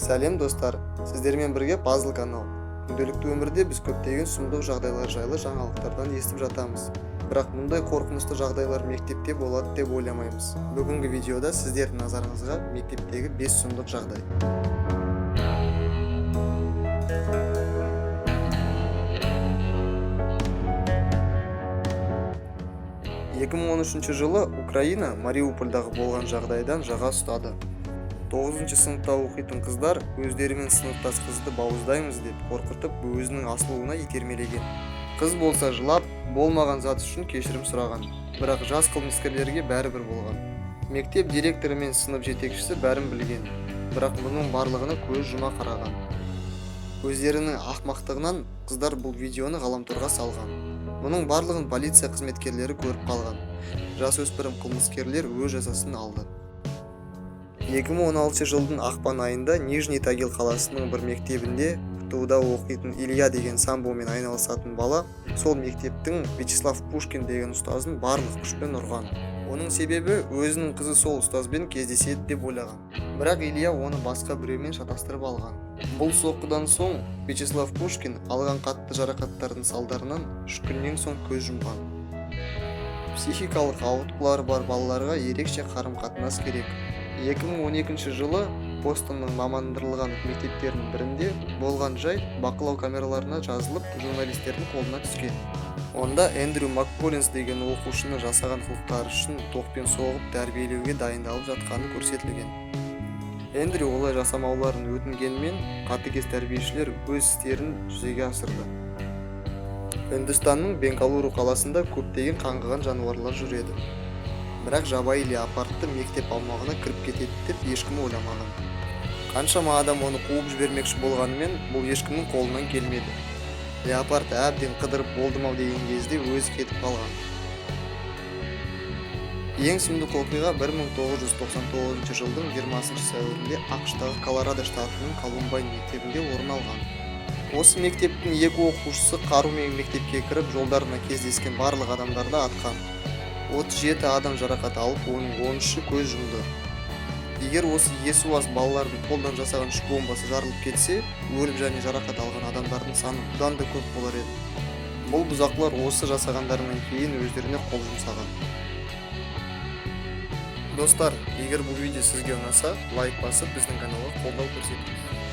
Сәлем достар, сіздермен бірге Пазл канал. Күнделікті өмірде біз көптеген сұмдық жағдайлар жайлы жаңалықтардан естіп жатамыз. Бірақ мұндай қорқынышты жағдайлар мектепте болады деп ойламаймыз. Бүгінгі видеода сіздердің назарыңызға мектептегі 5 сұмдық жағдай. 2013 жылы Украина Мариупольдағы болған жағдайдан жаға ұстады. 9 сыныпта оқитын қыздар өздерімен сыныптас қызды бауыздаймыз деп қорқытып өзінің асылуына итермелеген. Қыз болса жылап, болмаған зат үшін кешірім сұраған. Бірақ жас қылмыскерлерге бәрібір болған. Мектеп директоры мен сынып жетекшісі бәрін білген. Бірақ мұның барлығына көз жұма қараған. Өздерінің ақымақтығынан қыздар бұл видеоны ғаламторға салған. Мұның барлығын полиция қызметкерлері көріп қалған. Жасөспірім қылмыскерлер өз жазасын алды. 2016 жылдың ақпан айында Нижний Тагил қаласының бір мектебінде ПТУда оқитын Илья деген самбомен айналысатын бала сол мектептің Вячеслав Пушкин деген ұстазын барлық күшпен ұрған. Оның себебі өзінің қызы сол ұстазбен кездеседі деп ойлаған. Бірақ Илья оны басқа біреумен шатастырып алған. Бұл соққыдан соң Вячеслав Пушкин алған қатты жарақаттардың салдарынан 3 күннен соң көз жұмған. Психикалық ауытқулары бар балаларға ерекше қарым-қатынас керек. 2012 жылы Бостонның мамандырылған мектептерінің бірінде болған жайт бақылау камераларына жазылып, журналистердің қолына түскен. Онда Эндрю Макколлинс деген оқушыны жасаған қылықтары үшін тоқпен соғып тәрбиелеуге дайындалып жатқаны көрсетілген. Эндрю олай жасамауларын өтінгенмен, қатыгез тәрбиешілер өз істерін жүзеге асырды. Үндістанның Бенгалуру қаласында көптеген қаңғыған жануарлар жүреді. Бірақ жабайы леопардты мектеп аумағына кіріп кетеді деп ешкім ойламаған. Қаншама адам оны қуып жібермекші болғанымен, бұл ешкімнің қолынан келмеді. Леопард әбден қыдырып болдым-ау деген кезде өзі кетіп қалған. Ең сұмдық оқиға 1999 жылдың 20 сәуірінде ақш-тағы Колорадо штатының Колумбайн мектебінде орын алған. Осы мектептің 2 оқушысы қарумен мектепке кіріп, жолдарына кездескен барлық адамдарды атқан. 37 адам жарақат алып, оның 13-і көз жұмды. Егер осы есуас балалардың қолдан жасаған үш бомбасы жарылып кетсе, өліп және жарақат алған адамдардың саны бұдан да көп болар еді. Бұл бұзақылар осы жасағандарынан кейін өздеріне қол жұмсаған. Достар, егер бұл видео сізге ұнаса, лайк басып, біздің каналға қолдау көрсетіңіз.